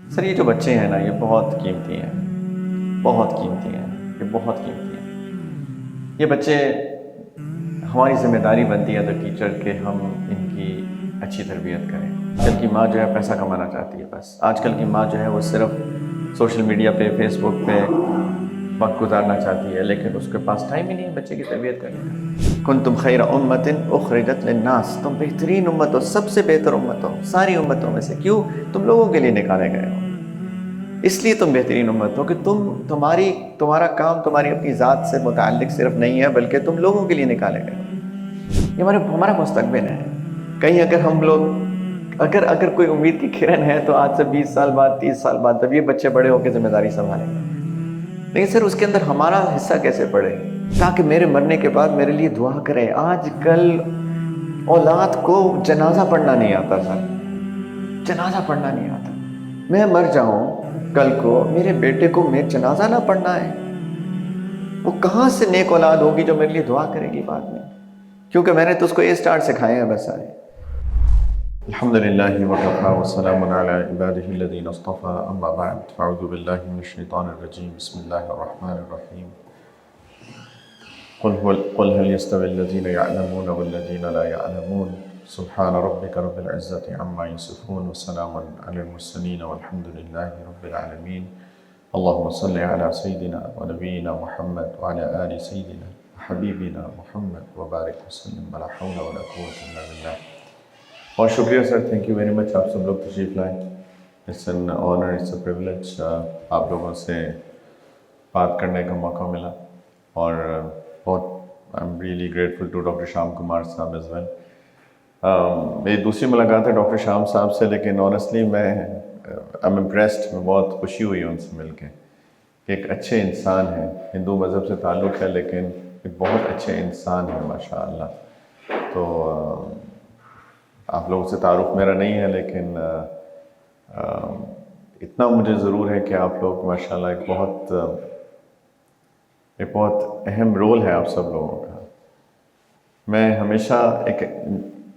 سر یہ جو بچے ہیں نا یہ بہت قیمتی ہیں، بہت قیمتی ہیں، یہ بہت قیمتی ہیں۔ یہ بچے ہماری ذمہ داری بنتی ہے تو ٹیچر کہ ہم ان کی اچھی تربیت کریں۔ آج کل کی ماں جو ہے پیسہ کمانا چاہتی ہے، بس آج کل کی ماں جو ہے وہ صرف سوشل میڈیا پہ، فیس بک پہ وقت گزارنا چاہتی ہے، لیکن اس کے پاس ٹائم ہی نہیں ہے بچے کی تربیت کرنے کا۔ کنتم خیر امت اخرجت للناس، تم بہترین امت ہو، سب سے بہتر امت ہو ساری امتوں میں سے۔ کیوں؟ تم لوگوں کے لیے نکالے گئے ہو، اس لیے تم بہترین امت ہو کہ تمہارا کام تمہاری اپنی ذات سے متعلق صرف نہیں ہے، بلکہ تم لوگوں کے لیے نکالے گئے ہو۔ یہ ہمارا مستقبل ہے۔ کہیں اگر ہم لوگ اگر کوئی امید کی کرن ہے تو آج سے 20 سال بعد، 30 سال بعد جب یہ بچے بڑے ہو کے ذمہ داری سنبھالیں گے، لیکن سر اس کے اندر ہمارا حصہ کیسے پڑے تاکہ میرے مرنے کے بعد میرے لیے دعا کریں۔ آج کل اولاد کو جنازہ پڑھنا نہیں آتا سر، جنازہ پڑھنا نہیں آتا۔ میں مر جاؤں کل کو، میرے بیٹے کو میں جنازہ نہ پڑھنا ہے، وہ کہاں سے نیک اولاد ہوگی جو میرے لیے دعا کرے گی بعد میں؟ کیونکہ میں نے تو اس کو اسٹارٹ سکھائے ہیں بس سارے۔ الحمدللہ وکفی وسلام علی عبادہ الذین اصطفی، اما بعد فاعوذ باللہ من الشیطان الرجیم، بسم اللہ الرحمن الرحیم۔ قل هل يستوي الذين يعلمون والذين لا يعلمون سبحان ربك رب العزة عما يصفون وسلام على المرسلين والحمد لله رب العالمين۔ اللهم صل على سيدنا ونبينا محمد وعلى آل سيدنا وحبيبنا محمد وبارك وسلم، ولا حول ولا قوة إلا بالله۔ بہت شکریہ sir, thank you very much, آپ سب لوگ تشریف لائیں۔ It's an honour, it's a privilege, آپ لوگوں سے بات کرنے کا موقع ملا، اور بہت I am really grateful to doctor Sham Kumar صاحب ایز ویل۔ میری دوسری ملاقات ہے ڈاکٹر شام صاحب سے، لیکن آنیسٹلی میں ایم امپریسڈ، میں بہت خوشی ہوئی ان سے مل کے کہ ایک اچھے انسان ہیں، ہندو مذہب سے تعلق ہے لیکن ایک بہت اچھے انسان ہیں ماشاء اللہ۔ تو آپ لوگوں سے تعارف میرا نہیں ہے، لیکن اتنا مجھے ضرور ہے کہ آپ لوگ ماشاء اللہ ایک بہت اہم رول ہے آپ سب لوگوں کا۔ میں ہمیشہ ایک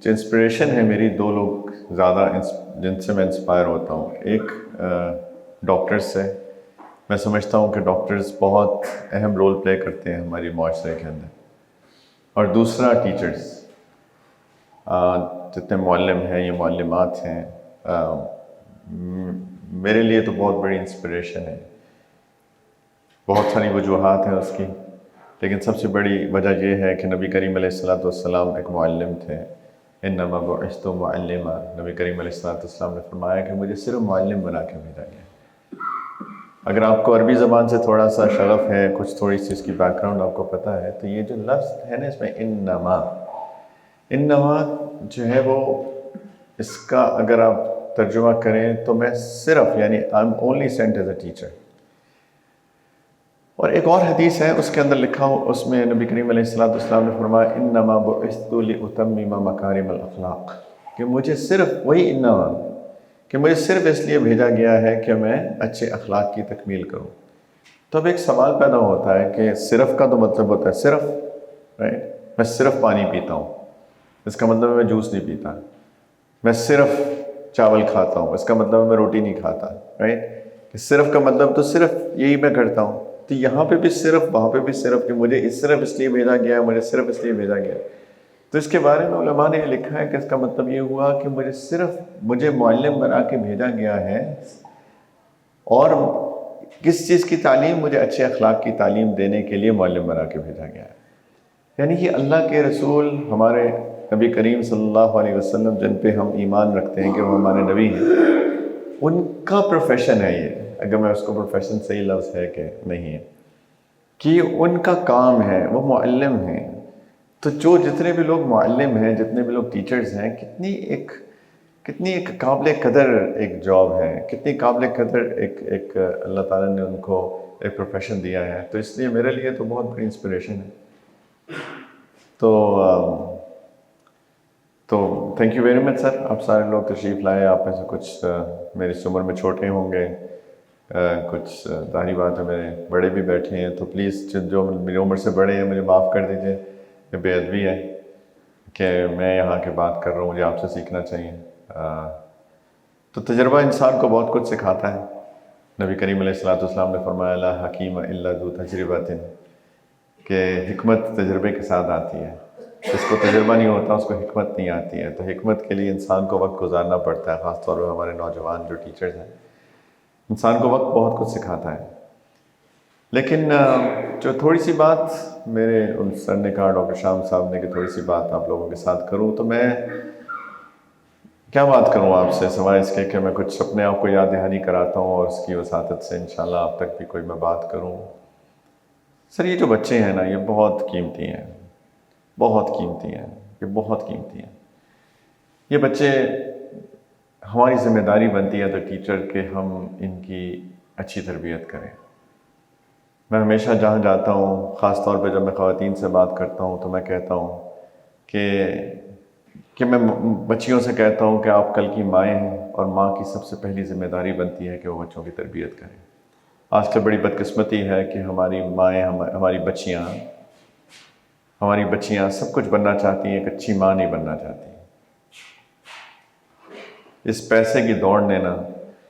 انسپریشن ہے میری، دو لوگ زیادہ جن سے میں انسپائر ہوتا ہوں۔ ایک ڈاکٹرز سے، میں سمجھتا ہوں کہ ڈاکٹرز بہت اہم رول پلے کرتے ہیں ہماری معاشرے کے اندر، اور دوسرا ٹیچرز، جتنے معلم ہیں یا معلمات ہیں، میرے لیے تو بہت بڑی انسپریشن ہے۔ بہت ساری وجوہات ہیں اس کی، لیکن سب سے بڑی وجہ یہ ہے کہ نبی کریم علیہ الصلوۃ والسلام ایک معلم تھے۔ انما بعثت معلما، نبی کریم علیہ الصلوۃ والسلام نے فرمایا کہ مجھے صرف معلم بنا کے بھیجا گیا۔ اگر آپ کو عربی زبان سے تھوڑا سا شغف ہے، کچھ تھوڑی سی اس کی بیک گراؤنڈ آپ کو پتہ ہے، تو یہ جو لفظ ہے نا اس میں انما جو ہے وہ، اس کا اگر آپ ترجمہ کریں تو میں صرف، یعنی I am only sent as a teacher. اور ایک اور حدیث ہے اس کے اندر لکھا ہو، اس میں نبی کریم علیہ الصلوۃ والسلام نے فرمایا انما بعثت لاتمم مکارم الاخلاق، کہ مجھے صرف وہی انما، کہ مجھے صرف اس لیے بھیجا گیا ہے کہ میں اچھے اخلاق کی تکمیل کروں۔ تو اب ایک سوال پیدا ہوتا ہے کہ صرف کا تو مطلب ہوتا ہے صرف، رائٹ؟ میں صرف پانی پیتا ہوں، اس کا مطلب ہے میں جوس نہیں پیتا۔ میں صرف چاول کھاتا ہوں، اس کا مطلب ہے میں روٹی نہیں کھاتا، رائٹ؟ کہ صرف کا مطلب تو صرف یہی میں کرتا ہوں۔ تو یہاں پہ بھی صرف، وہاں پہ بھی صرف، کہ مجھے صرف اس لیے بھیجا گیا ہے، مجھے صرف اس لیے بھیجا گیا ہے۔ تو اس کے بارے میں علماء نے یہ لکھا ہے کہ اس کا مطلب یہ ہوا کہ مجھے معلم بنا کے بھیجا گیا ہے، اور کس چیز کی تعلیم؟ مجھے اچھے اخلاق کی تعلیم دینے کے لیے معلم بنا کے بھیجا گیا ہے۔ یعنی کہ اللہ کے رسول، ہمارے نبی کریم صلی اللہ علیہ وسلم، جن پہ ہم ایمان رکھتے ہیں کہ وہ ہمارے نبی ہیں، ان کا پروفیشن ہے یہ، اگر میں اس کو پروفیشن صحیح لفظ ہے کہ نہیں ہے، کہ ان کا کام ہے، وہ معلم ہیں۔ تو جتنے بھی لوگ معلم ہیں، جتنے بھی لوگ ٹیچرز ہیں، کتنی ایک قابل قدر ایک جاب ہے، کتنی قابل قدر ایک اللہ تعالیٰ نے ان کو ایک پروفیشن دیا ہے۔ تو اس لیے میرے لیے تو بہت بڑی انسپریشن ہے۔ تو تھینک یو ویری مچ سر، آپ سارے لوگ تشریف لائے۔ آپ میں سے کچھ میری اس عمر میں چھوٹے ہوں گے، کچھ ظاہری بات ہے میرے بڑے بھی بیٹھے ہیں، تو پلیز جو میری عمر سے بڑے ہیں مجھے معاف کر دیجیے، یہ بے ادبی ہے کہ میں یہاں کے بات کر رہا ہوں، مجھے آپ سے سیکھنا چاہیے۔ تو تجربہ انسان کو بہت کچھ سکھاتا ہے. نبی کریم علیہ الصلوۃ والسلام نے فرمایا لا حکیم الا ذو تجربۃ، کہ حکمت تجربے کے ساتھ آتی ہے. جس کو تجربہ نہیں ہوتا اس کو حکمت نہیں آتی ہے. تو حکمت کے لیے انسان کو وقت گزارنا پڑتا ہے، خاص طور پہ ہمارے نوجوان جو ٹیچرز ہیں. انسان کو وقت بہت کچھ سکھاتا ہے. لیکن جو تھوڑی سی بات میرے ان سر نے کہا، ڈاکٹر شام صاحب نے، کہ تھوڑی سی بات آپ لوگوں کے ساتھ کروں، تو میں کیا بات کروں آپ سے سوائے اس کے کہ میں کچھ اپنے آپ کو یاد دہانی کراتا ہوں اور اس کی وساطت سے انشاءاللہ آپ تک بھی کوئی میں بات کروں. سر یہ جو بچے ہیں نا یہ بہت قیمتی ہیں، بہت قیمتی ہیں، یہ بہت قیمتی ہیں. یہ بچے ہماری ذمہ داری بنتی ہے تو ٹیچر کہ ہم ان کی اچھی تربیت کریں. میں ہمیشہ جہاں جاتا ہوں، خاص طور پہ جب میں خواتین سے بات کرتا ہوں، تو میں کہتا ہوں کہ میں بچیوں سے کہتا ہوں کہ آپ کل کی مائیں ہیں، اور ماں کی سب سے پہلی ذمہ داری بنتی ہے کہ وہ بچوں کی تربیت کریں. آج کل بڑی بدقسمتی ہے کہ ہماری مائیں، ہماری بچیاں سب کچھ بننا چاہتی ہیں، ایک اچھی ماں نہیں بننا چاہتی. اس پیسے کی دوڑ نے نا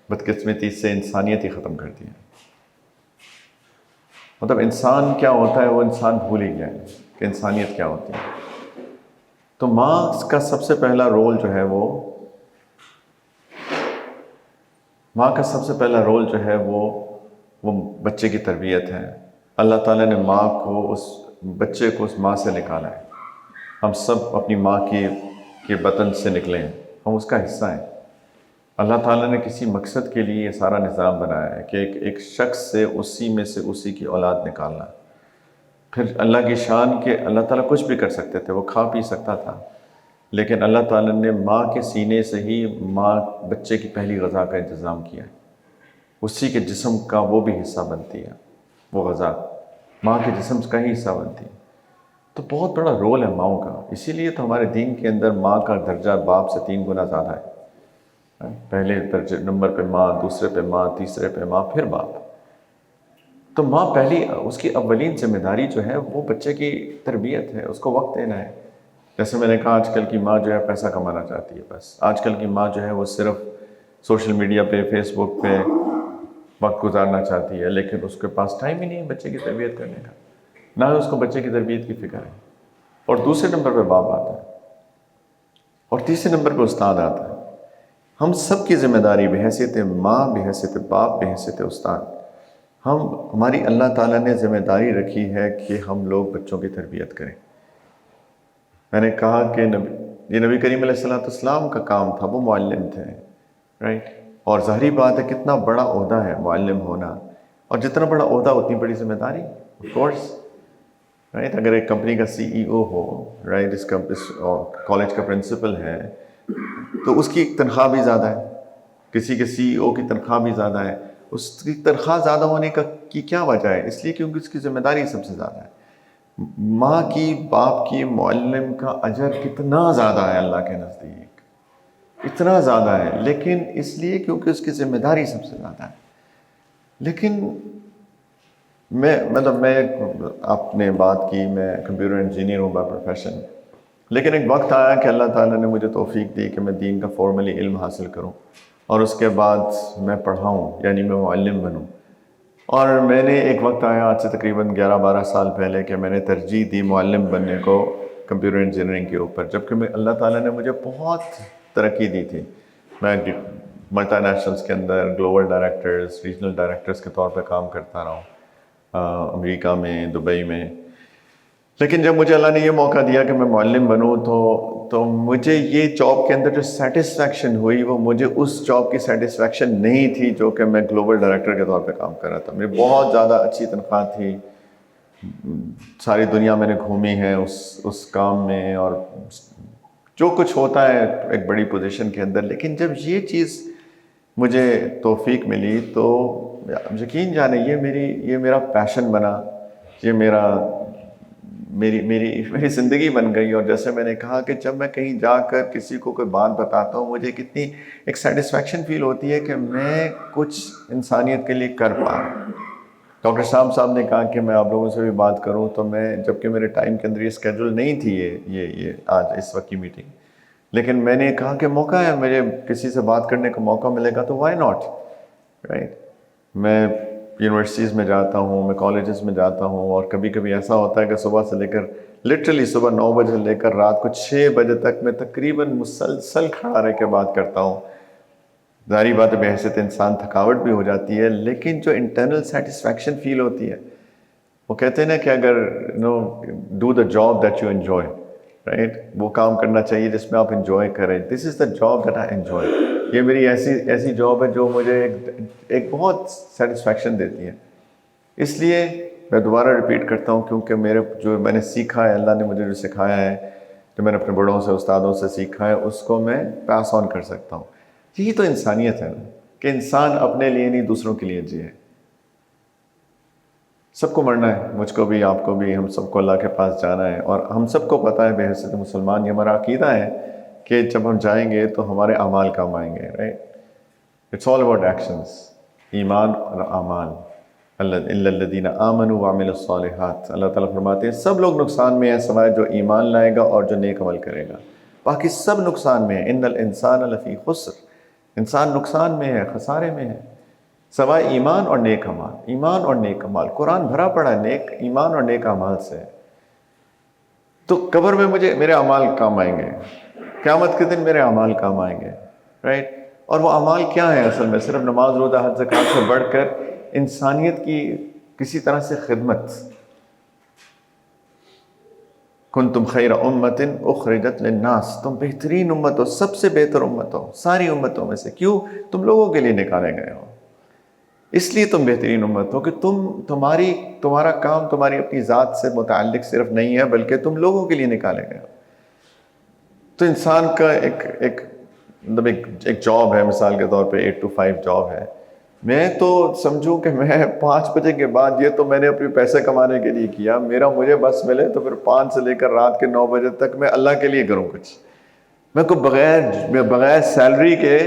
بدقسمتی سے انسانیت ہی ختم کر دی ہے. مطلب انسان کیا ہوتا ہے وہ انسان بھول ہی گیا ہے کہ انسانیت کیا ہوتی ہے. تو ماں کا سب سے پہلا رول جو ہے وہ بچے کی تربیت ہے. اللہ تعالیٰ نے ماں کو، اس بچے کو اس ماں سے نکالا ہے. ہم سب اپنی ماں کے بطن سے نکلے ہیں، ہم اس کا حصہ ہیں. اللہ تعالیٰ نے کسی مقصد کے لیے یہ سارا نظام بنایا ہے کہ ایک شخص سے اسی کی اولاد نکالنا. پھر اللہ کی شان کہ اللہ تعالیٰ کچھ بھی کر سکتے تھے، وہ کھا پی سکتا تھا، لیکن اللہ تعالیٰ نے ماں کے سینے سے ہی بچے کی پہلی غذا کا انتظام کیا ہے. اسی کے جسم کا وہ بھی حصہ بنتی ہے، وہ غذا ماں کے جسم کا ہی حصہ بنتی ہے. تو بہت بڑا رول ہے ماؤں کا. اسی لیے تو ہمارے دین کے اندر ماں کا درجہ باپ سے 3 گنا زیادہ ہے. پہلے درجے نمبر پہ ماں، دوسرے پہ ماں، تیسرے پہ ماں، پھر باپ. تو ماں پہلی، اس کی اولین ذمہ داری جو ہے وہ بچے کی تربیت ہے، اس کو وقت دینا ہے. جیسے میں نے کہا آج کل کی ماں جو ہے پیسہ کمانا چاہتی ہے. بس آج کل کی ماں جو ہے وہ صرف سوشل میڈیا پہ، فیس بک پہ وقت گزارنا چاہتی ہے، لیکن اس کے پاس ٹائم ہی نہیں ہے بچے کی تربیت کرنے کا، نہ اس کو بچے کی تربیت کی فکر ہے. اور دوسرے نمبر پہ باپ آتا ہے، اور تیسرے نمبر پہ استاد آتا ہے. ہم سب کی ذمہ داری بحیثیت ماں، بحیثیت باپ، بحیثیت استاد، ہماری اللہ تعالیٰ نے ذمہ داری رکھی ہے کہ ہم لوگ بچوں کی تربیت کریں. میں نے کہا کہ یہ نبی کریم علیہ السلام کا کام تھا، وہ معلم تھے، رائٹ. اور ظاہری بات ہے کتنا بڑا عہدہ ہے معلم ہونا، اور جتنا بڑا عہدہ اتنی بڑی ذمہ داری، آف کورس، رائٹ. اگر ایک کمپنی کا CEO ہو، رائٹ، اس کالج کا پرنسپل ہے، تو اس کی تنخواہ بھی زیادہ ہے. کسی کے CEO کی تنخواہ بھی زیادہ ہے. اس کی تنخواہ زیادہ ہونے کی کیا وجہ ہے؟ اس لیے کیونکہ اس کی ذمہ داری سب سے زیادہ ہے. ماں کی، باپ کی، معلم کا اجر کتنا زیادہ ہے اللہ کے نزدیک، اتنا زیادہ ہے، لیکن اس لیے کیونکہ اس کی ذمہ داری سب سے زیادہ ہے. لیکن میں آپ نے بات کی، میں کمپیوٹر انجینئر ہوں بائی پروفیشن، لیکن ایک وقت آیا کہ اللہ تعالیٰ نے مجھے توفیق دی کہ میں دین کا فارملی علم حاصل کروں، اور اس کے بعد میں پڑھاؤں، یعنی میں معلم بنوں. اور میں نے ایک وقت آیا آج سے تقریباً 11-12 سال پہلے کہ میں نے ترجیح دی معلم بننے کو کمپیوٹر انجینئرنگ کے اوپر، جبکہ اللہ تعالیٰ نے مجھے بہت ترقی دی تھی. میں ملٹی نیشنلز کے اندر گلوبل ڈائریکٹرز، ریجنل ڈائریکٹرز کے طور پہ کام کرتا رہا ہوں، امریکہ میں، دبئی میں. لیکن جب مجھے اللہ نے یہ موقع دیا کہ میں معلم بنوں تو مجھے یہ جاب کے اندر جو سیٹسفیکشن ہوئی وہ مجھے اس جاب کی سیٹسفیکشن نہیں تھی جو کہ میں گلوبل ڈائریکٹر کے طور پہ کام کر رہا تھا. میری بہت زیادہ اچھی تنخواہ تھی، ساری دنیا میں نے گھومی ہے اس کام میں، اور جو کچھ ہوتا ہے ایک بڑی پوزیشن کے اندر. لیکن جب یہ چیز مجھے توفیق ملی تو یقین جانے یہ میرا پیشن بنا، یہ میری زندگی بن گئی. اور جیسے میں نے کہا کہ جب میں کہیں جا کر کسی کو کوئی بات بتاتا ہوں مجھے کتنی ایک سیٹسفیکشن فیل ہوتی ہے کہ میں کچھ انسانیت کے لیے کر پا رہا ہوں. ڈاکٹر صاحب نے کہا کہ میں آپ لوگوں سے بھی بات کروں، تو میں جبکہ میرے ٹائم کے اندر یہ اسکیجول نہیں تھی یہ آج اس وقت کی میٹنگ، لیکن میں نے کہا کہ موقع ہے، مجھے کسی سے بات کرنے کا موقع ملے گا تو وائی ناٹ، رائٹ. میں یونیورسٹیز میں جاتا ہوں، میں کالجز میں جاتا ہوں، اور کبھی کبھی ایسا ہوتا ہے کہ صبح سے لے کر لٹرلی صبح 9 بجے سے لے کر رات کو 6 بجے تک میں تقریباً مسلسل کھڑا رہ کے بات کرتا ہوں. ظاہری بات ہے بحیثیت انسان تھکاوٹ بھی ہو جاتی ہے، لیکن جو انٹرنل سیٹسفیکشن فیل ہوتی ہے، وہ کہتے ہیں نا کہ اگر do the job that you enjoy, right, وہ کام کرنا چاہیے جس میں آپ انجوائے کریں. This is the job that I enjoy. یہ میری ایسی جاب ہے جو مجھے ایک بہت سیٹسفیکشن دیتی ہے. اس لیے میں دوبارہ ریپیٹ کرتا ہوں، کیونکہ جو میں نے سیکھا ہے، اللہ نے مجھے جو سکھایا ہے، جو میں نے اپنے بڑوں سے، استادوں سے سیکھا ہے، اس کو میں پاس آن کر سکتا ہوں. یہی تو انسانیت ہے نا، کہ انسان اپنے لیے نہیں دوسروں کے لیے جیے. سب کو مرنا ہے، مجھ کو بھی، آپ کو بھی، ہم سب کو اللہ کے پاس جانا ہے، اور ہم سب کو پتہ ہے بحیثیت مسلمان، یہ ہمارا عقیدہ ہے کہ جب ہم جائیں گے تو ہمارے اعمال کام آئیں گے، right. It's all about actions, ایمان اور اعمال. الا الذین آمنوا وعملوا الصالحات. اللہ تعالیٰ فرماتے ہیں سب لوگ نقصان میں ہیں سوائے جو ایمان لائے گا اور جو نیک عمل کرے گا، باقی سب نقصان میں ہیں. ان الانسان لفی خسر. انسان نقصان میں ہے، خسارے میں ہے، سوائے ایمان اور نیک اعمال. ایمان اور نیک اعمال، قرآن بھرا پڑا ہے نیک ایمان اور نیک اعمال سے. تو قبر میں میرے اعمال کام آئیں گے، قیامت کے دن میرے اعمال کام آئیں گے، رائٹ. اور وہ اعمال کیا ہیں؟ اصل میں صرف نماز، روزہ، حج، زکوٰۃ سے بڑھ کر انسانیت کی کسی طرح سے خدمت. کنتم خیر امت اخرجت للناس. تم بہترین امت ہو، سب سے بہتر امت ہو ساری امتوں میں سے. کیوں؟ تم لوگوں کے لیے نکالے گئے ہو. اس لیے تم بہترین امت ہو کہ تمہارا کام تمہاری اپنی ذات سے متعلق صرف نہیں ہے، بلکہ تم لوگوں کے لیے نکالے گئے ہو. تو انسان کا ایک جاب ہے، مثال کے طور پہ 8 to 5 جاب ہے. میں تو سمجھوں کہ میں 5 بجے کے بعد، یہ تو میں نے اپنے پیسے کمانے کے لیے کیا، مجھے بس ملے تو پھر 5 سے لے کر رات کے 9 بجے تک میں اللہ کے لیے کروں کچھ. میں بغیر سیلری کے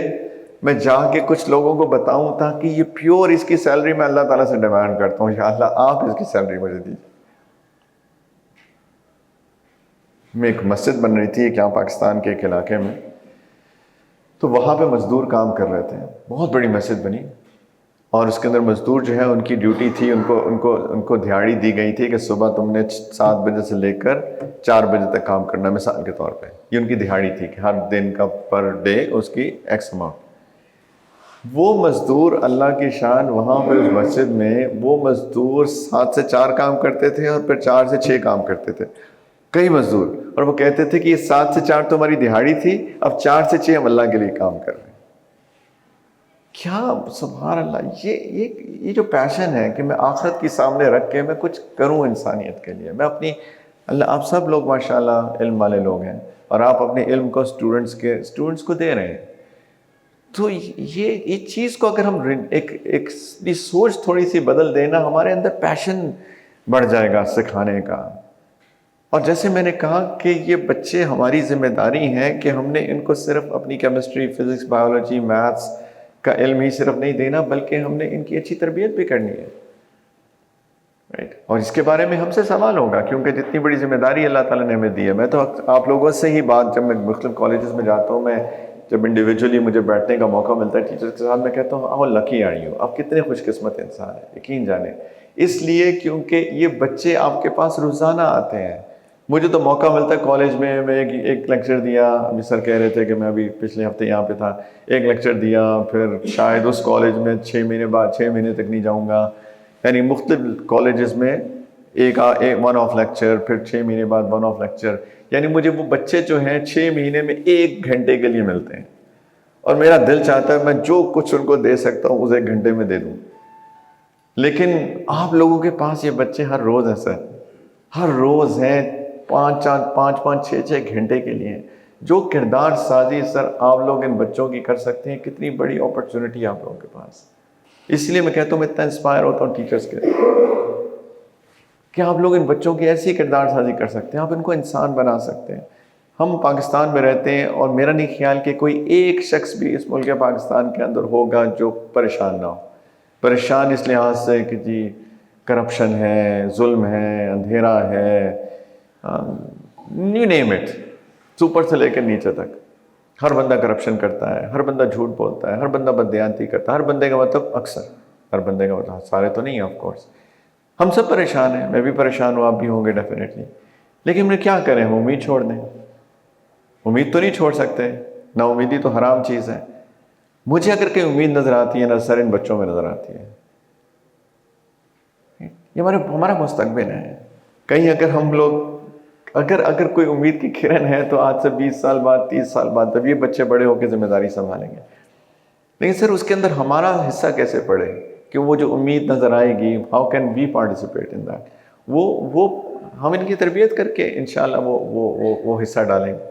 میں جا کے کچھ لوگوں کو بتاؤں، تاکہ یہ پیور اس کی سیلری میں اللہ تعالیٰ سے ڈیمانڈ کرتا ہوں، یا اللہ آپ اس کی سیلری مجھے دیجیے. میں ایک مسجد بن رہی تھی یہاں پاکستان کے ایک علاقے میں، تو وہاں پہ مزدور کام کر رہے تھے. بہت بڑی مسجد بنی، اور اس کے اندر مزدور جو ہے ان کی ڈیوٹی تھی، ان کو دہاڑی دی گئی تھی کہ صبح تم نے 7 بجے سے لے کر 4 بجے تک کام کرنا. مثال کے طور پہ یہ ان کی دہاڑی تھی کہ ہر دن کا پر ڈے اس کی ایکس اماؤنٹ. وہ مزدور، اللہ کی شان، وہاں پہ اس مسجد میں وہ مزدور 7 سے 4 کام کرتے تھے، اور پھر 4 سے 6 کام کرتے تھے، کئی مزدور. اور وہ کہتے تھے کہ یہ 7 سے 4 تو ہماری دہاڑی تھی، اب 4 سے 6 ہم اللہ کے لیے کام کر رہے ہیں. کیا سبحان اللہ! یہ جو پیشن ہے کہ میں آخرت کی سامنے رکھ کے میں کچھ کروں انسانیت کے لیے. میں اپنی آپ سب لوگ ماشاءاللہ علم والے لوگ ہیں، اور آپ اپنے علم کو اسٹوڈنٹس کو دے رہے ہیں. تو یہ چیز کو اگر ہم ایک سوچ تھوڑی سی بدل دینا، ہمارے اندر پیشن بڑھ جائے گا سکھانے کا. اور جیسے میں نے کہا کہ یہ بچے ہماری ذمہ داری ہیں کہ ہم نے ان کو صرف اپنی کیمسٹری، فزکس، بایولوجی، میتھس کا علم ہی صرف نہیں دینا، بلکہ ہم نے ان کی اچھی تربیت بھی کرنی ہے، رائٹ. اور اس کے بارے میں ہم سے سوال ہوگا، کیونکہ جتنی بڑی ذمہ داری اللہ تعالیٰ نے ہمیں دی ہے. میں تو آپ لوگوں سے ہی بات، جب میں مختلف کالجز میں جاتا ہوں، میں جب انڈیویجولی مجھے بیٹھنے کا موقع ملتا ہے ٹیچرز کے ساتھ، میں کہتا ہوں ہاؤ لکی آر یو، آپ کتنے خوش قسمت انسان ہیں. یقین جانیں، اس لیے کیونکہ یہ بچے آپ کے پاس روزانہ آتے ہیں. مجھے تو موقع ملتا ہے کالج میں ایک لیکچر دیا. ابھی سر کہہ رہے تھے کہ میں ابھی پچھلے ہفتے یہاں پہ تھا، ایک لیکچر دیا، پھر شاید اس کالج میں 6 مہینے بعد 6 مہینے تک نہیں جاؤں گا. یعنی مختلف کالجز میں ایک 1 آف لیکچر، پھر 6 مہینے بعد 1 آف لیکچر. یعنی مجھے وہ بچے جو ہیں 6 مہینے میں 1 گھنٹے کے لیے ملتے ہیں، اور میرا دل چاہتا ہے میں جو کچھ ان کو دے سکتا ہوں اس 1 گھنٹے میں دے دوں. لیکن آپ لوگوں کے پاس یہ بچے ہر روز ہیں سر، ہر روز ہیں، 5-6 گھنٹے کے لیے. جو کردار سازی سر آپ لوگ ان بچوں کی کر سکتے ہیں، کتنی بڑی اپرچونٹی آپ لوگوں کے پاس. اس لیے میں کہتا ہوں، میں اتنا انسپائر ہوتا ہوں ٹیچرز کے کہ آپ لوگ ان بچوں کی ایسی کردار سازی کر سکتے ہیں، آپ ان کو انسان بنا سکتے ہیں. ہم پاکستان میں رہتے ہیں، اور میرا نہیں خیال کہ کوئی ایک شخص بھی اس ملک پاکستان کے اندر ہوگا جو پریشان نہ ہو. پریشان اس لحاظ سے کہ جی کرپشن ہے، ظلم ہے، اندھیرا ہے، یو نیم اٹ، اوپر سے لے کر نیچے تک. ہر بندہ کرپشن کرتا ہے، ہر بندہ جھوٹ بولتا ہے، ہر بندہ بددیانتی کرتا ہے. ہر بندے کا مطلب اکثر، ہر بندے کا مطلب، سارے تو نہیں ہیں آف کورس. ہم سب پریشان ہیں، میں بھی پریشان ہوں، آپ بھی ہوں گے ڈیفینیٹلی. لیکن ہم کیا کریں؟ ہم امید چھوڑ دیں؟ امید تو نہیں چھوڑ سکتے. نا امیدی تو حرام چیز ہے. مجھے اگر کہیں امید نظر آتی ہے نا سر، ان بچوں میں نظر آتی ہے. یہ ہمارا مستقبل ہے. کہیں اگر ہم لوگ اگر کوئی امید کی کرن ہے تو آج سے 20 سال بعد، 30 سال بعد، تب یہ بچے بڑے ہو کے ذمہ داری سنبھالیں گے. لیکن سر اس کے اندر ہمارا حصہ کیسے پڑے کہ وہ جو امید نظر آئے گی، how can we participate in that? وہ ہم ان کی تربیت کر کے انشاءاللہ وہ حصہ ڈالیں گے.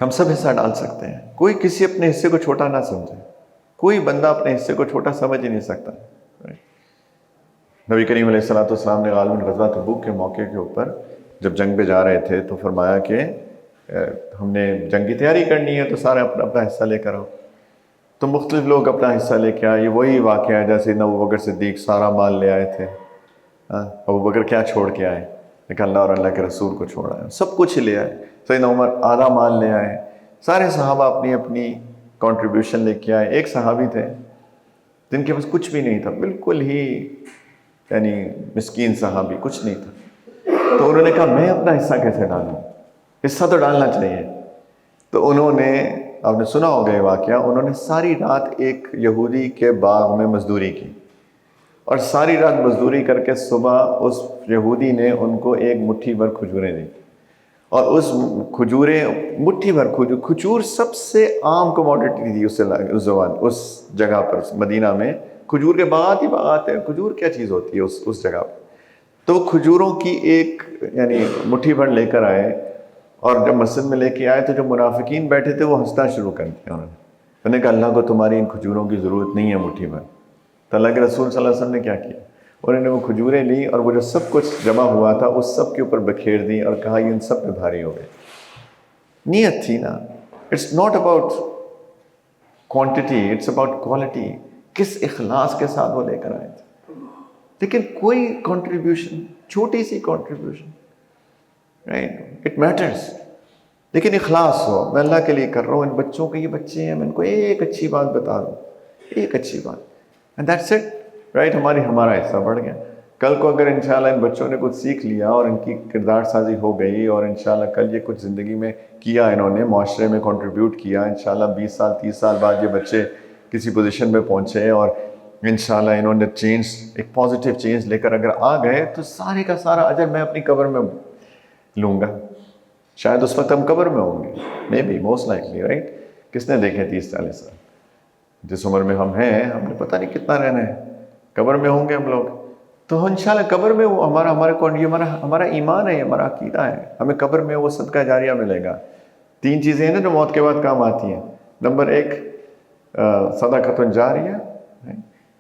ہم سب حصہ ڈال سکتے ہیں. کوئی کسی اپنے حصے کو چھوٹا نہ سمجھے. کوئی بندہ اپنے حصے کو چھوٹا سمجھ ہی نہیں سکتا. نبی کریم علیہ الصلوۃ والسلام نے غالباً غزوہ تبوک کے موقع کے اوپر جب جنگ پہ جا رہے تھے تو فرمایا کہ ہم نے جنگ کی تیاری کرنی ہے تو سارے اپنا اپنا حصہ لے کر آؤ. تو مختلف لوگ اپنا حصہ لے کے آئے. یہ وہی واقعہ ہے جیسے ابوبکر صدیق سارا مال لے آئے تھے. ابوبکر کیا چھوڑ کے آئے؟ لیکن اللہ اور اللہ کے رسول کو چھوڑ آئے، سب کچھ لے آئے. سیدنا عمر آدھا مال لے آئے. سارے صحابہ اپنی اپنی کنٹریبیوشن لے کے آئے. ایک صحابی تھے جن کے پاس کچھ بھی نہیں تھا، بالکل ہی یعنی مسکین صحابی، کچھ نہیں تھا. تو انہوں نے کہا میں اپنا حصہ کیسے ڈالوں؟ حصہ تو ڈالنا چاہیے. تو انہوں نے، آپ نے سنا ہوگا یہ واقعہ، انہوں نے ساری رات ایک یہودی کے باغ میں مزدوری کی اور ساری رات مزدوری کر کے صبح اس یہودی نے ان کو ایک مٹھی بھر کھجوریں دی. اور اس کھجوریں، مٹھی بھر کھجور سب سے عام کموڈٹی تھی اس جگہ پر. مدینہ میں کھجور کے باغات ہی باغات ہیں. کھجور کیا چیز ہوتی ہے اس جگہ پر. تو کھجوروں کی ایک یعنی مٹھی بھر لے کر آئے اور جب مسجد میں لے کے آئے تو جو منافقین بیٹھے تھے وہ ہنسنا شروع کر دیا. انہوں نے کہا اللہ کو تمہاری ان کھجوروں کی ضرورت نہیں ہے مٹھی بھر. تو اللہ کے رسول صلی اللہ علیہ وسلم نے کیا کیا؟ انہوں نے وہ کھجوریں لی اور وہ جو سب کچھ جمع ہوا تھا اس سب کے اوپر بکھیر دی اور کہا یہ ان سب پہ بھاری ہو گئے. نیت تھی نا. It's not about quantity, it's about quality. کس اخلاص کے ساتھ وہ لے کر آئے تھے. لیکن کوئی کنٹریبیوشن، چھوٹی سی کنٹریبیوشن، رائٹ، اٹ میٹرس. لیکن اخلاص ہو، میں اللہ کے لیے کر رہا ہوں. ان بچوں کے، یہ بچے ہیں، میں ان کو ایک اچھی بات بتا دوں، ایک اچھی بات، اینڈ دیٹس اٹ. رائٹ، ہمارا حصہ بڑھ گیا. کل کو اگر انشاءاللہ ان بچوں نے کچھ سیکھ لیا اور ان کی کردار سازی ہو گئی اور انشاءاللہ کل یہ کچھ زندگی میں کیا، انہوں نے معاشرے میں کنٹریبیوٹ کیا، انشاءاللہ 20 سال 30 سال بعد یہ بچے کسی پوزیشن میں پہنچے اور انشاءاللہ انہوں نے چینج، ایک پازیٹیو چینج لے کر اگر آ گئے تو سارے کا سارا اجر میں اپنی قبر میں لوں گا. شاید اس وقت ہم قبر میں ہوں گے، maybe, most likely, right. کس نے دیکھے 30-40 سال؟ جس عمر میں ہم ہیں ہم نے پتہ نہیں کتنا رہنا ہے. قبر میں ہوں گے ہم لوگ تو انشاءاللہ قبر میں وہ ہمارا ایمان ہے، ہمارا عقیدہ ہے. ہمیں قبر میں وہ صدقہ جاریہ ملے گا. 3 چیزیں ہیں نا جو موت کے بعد کام آتی ہیں. نمبر 1 صدقۃ جاریہ،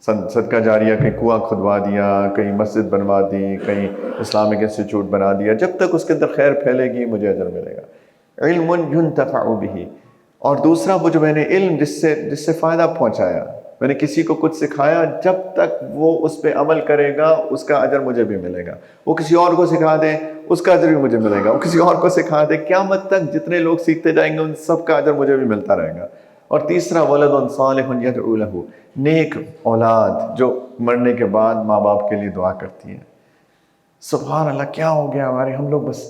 صدقہ جاریہ. کہیں کنواں کھدوا دیا، کہیں مسجد بنوا دی، کہیں اسلامک انسٹیٹیوٹ بنا دیا، جب تک اس کے اندر خیر پھیلے گی مجھے اجر ملے گا. علم ينتفع به. اور دوسرا وہ جو میں نے علم جس سے فائدہ پہنچایا، میں نے کسی کو کچھ سکھایا، جب تک وہ اس پہ عمل کرے گا اس کا اجر مجھے بھی ملے گا. وہ کسی اور کو سکھا دے اس کا اجر بھی مجھے ملے گا. وہ کسی اور کو سکھا دے، قیامت تک جتنے لوگ سیکھتے جائیں گے ان سب کا اجر مجھے بھی ملتا رہے گا. اور تیسرا ولد صالح يدعو له، نیک اولاد جو مرنے کے بعد ماں باپ کے لیے دعا کرتی ہے. سبحان اللہ، کیا ہو گیا ہمارے، ہم لوگ بس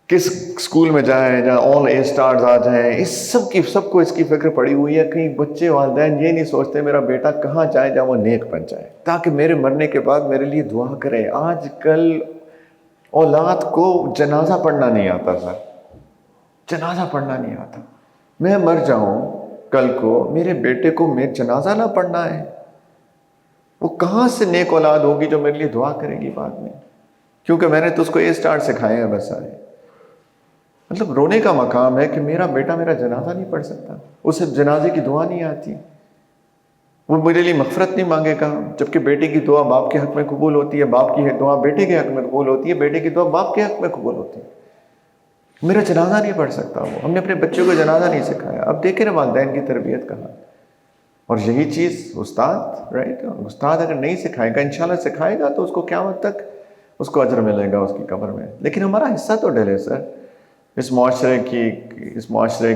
کس اسکول میں جائیں جہاں آل اے اسٹارز آ جائیں، اس سب کو اس کی فکر پڑی ہوئی ہے. کہیں بچے والدین یہ نہیں سوچتے میرا بیٹا کہاں جائے جہاں وہ نیک بن جائے تاکہ میرے مرنے کے بعد میرے لیے دعا کرے. آج کل اولاد کو جنازہ پڑھنا نہیں آتا سر، جنازہ پڑھنا نہیں آتا. میں مر جاؤں کل کو، میرے بیٹے کو میرے جنازہ نہ پڑھنا ہے، وہ کہاں سے نیک اولاد ہوگی جو میرے لیے دعا کرے گی بعد میں؟ کیونکہ میں نے تو اس کو اے اسٹار سکھائے ہیں بس سارے. مطلب رونے کا مقام ہے کہ میرا بیٹا میرا جنازہ نہیں پڑھ سکتا، اسے جنازے کی دعا نہیں آتی، وہ میرے لیے مغفرت نہیں مانگے گا. جبکہ بیٹے کی دعا باپ کے حق میں قبول ہوتی ہے، باپ کی دعا بیٹے کے حق میں قبول ہوتی ہے، بیٹے کی دعا باپ کے حق میں قبول ہوتی ہے. میرا جنازہ نہیں پڑھ سکتا وہ. ہم نے اپنے بچوں کو جنازہ نہیں سکھایا. اب دیکھیں نا والدین کی تربیت کہاں. اور یہی چیز استاد، رائٹ، استاد اگر نہیں سکھائے گا، انشاءاللہ سکھائے گا تو اس کو قیامت تک اس کو اجر ملے گا اس کی قبر میں. لیکن ہمارا حصہ تو ڈلے سر. اس معاشرے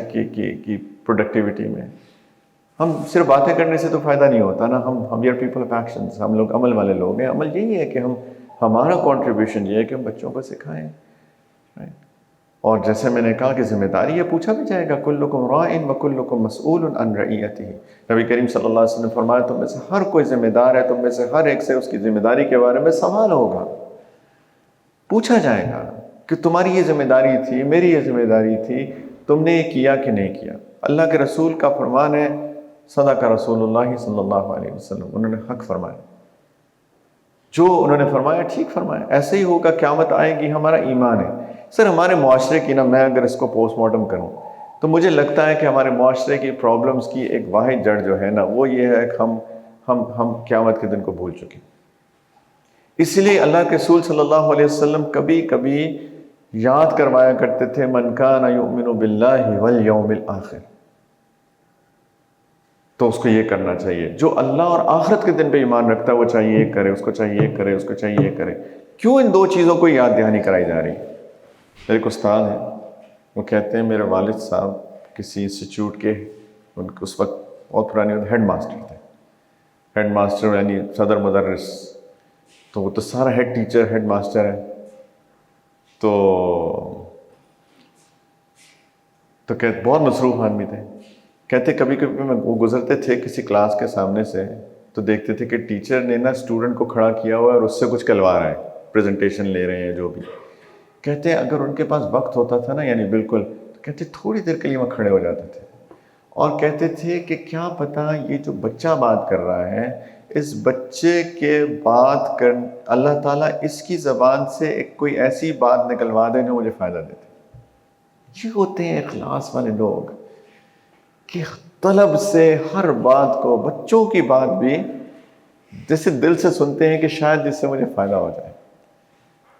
کی پروڈکٹیوٹی میں ہم صرف باتیں کرنے سے تو فائدہ نہیں ہوتا نا. ہم یار پیپل آف ایکشنز، ہم لوگ عمل والے لوگ ہیں. عمل یہی ہے کہ ہمارا کنٹریبیوشن یہ ہے کہ ہم بچوں کو سکھائیں. اور جیسے میں نے کہا کہ ذمہ داری یہ پوچھا بھی جائے گا، کلکم راعٍ وکلکم مسئول عن رعیتہ. نبی کریم صلی اللہ علیہ وسلم نے فرمایا تم میں سے ہر کوئی ذمہ دار ہے، تم میں سے ہر ایک سے اس کی ذمہ داری کے بارے میں سوال ہوگا، پوچھا جائے گا کہ تمہاری یہ ذمہ داری تھی، میری یہ ذمہ داری تھی، تم نے یہ کیا کہ نہیں کیا. اللہ کے رسول کا فرمان ہے، صدق رسول اللہ صلی اللہ علیہ وسلم، انہوں نے حق فرمایا، جو انہوں نے فرمایا ٹھیک فرمایا. ایسے ہی ہوگا، قیامت آئے گی. ہمارا ایمان ہے سر ہمارے معاشرے کی نا، میں اگر اس کو پوسٹ مارٹم کروں تو مجھے لگتا ہے کہ ہمارے معاشرے کی پرابلمز کی ایک واحد جڑ جو ہے نا، وہ یہ ہے کہ ہم قیامت کے دن کو بھول چکے. اس لیے اللہ کے رسول صلی اللہ علیہ وسلم کبھی کبھی یاد کروایا کرتے تھے، من کان یؤمن باللہ والیوم الآخر. تو اس کو یہ کرنا چاہیے، جو اللہ اور آخرت کے دن پہ ایمان رکھتا ہے وہ چاہیے یہ کرے، اس کو چاہیے یہ کرے، اس کو چاہیے یہ کرے. کیوں ان دو چیزوں کو یاد دہانی کرائی جا رہی ہے؟ میرے ایک استاد ہیں، وہ کہتے ہیں میرے والد صاحب کسی انسٹیٹیوٹ کے، ان کے اس وقت بہت پرانے ہیڈ ماسٹر تھے. ہیڈ ماسٹر یعنی صدر مدرس، تو وہ تو سارا ہیڈ ٹیچر ہیڈ ماسٹر ہے. تو کہتے بہت مصروف آدمی تھے. کہتے کبھی کبھی وہ گزرتے تھے کسی کلاس کے سامنے سے تو دیکھتے تھے کہ ٹیچر نے نا اسٹوڈنٹ کو کھڑا کیا ہوا ہے اور اس سے کچھ کہلوا رہا ہے، پریزنٹیشن لے رہے ہیں جو بھی. کہتے ہیں اگر ان کے پاس وقت ہوتا تھا نا، یعنی بالکل، تو کہتے تھوڑی دیر کے لیے وہ کھڑے ہو جاتے تھے اور کہتے تھے کہ کیا پتہ یہ جو بچہ بات کر رہا ہے، اس بچے کے بات کر اللہ تعالیٰ اس کی زبان سے ایک کوئی ایسی بات نکلوا دے جو مجھے فائدہ دیتے. یہ ہوتے ہیں اخلاص والے لوگ کہ طلب سے ہر بات کو، بچوں کی بات بھی جیسے دل سے سنتے ہیں کہ شاید جس سے مجھے فائدہ ہو جائے.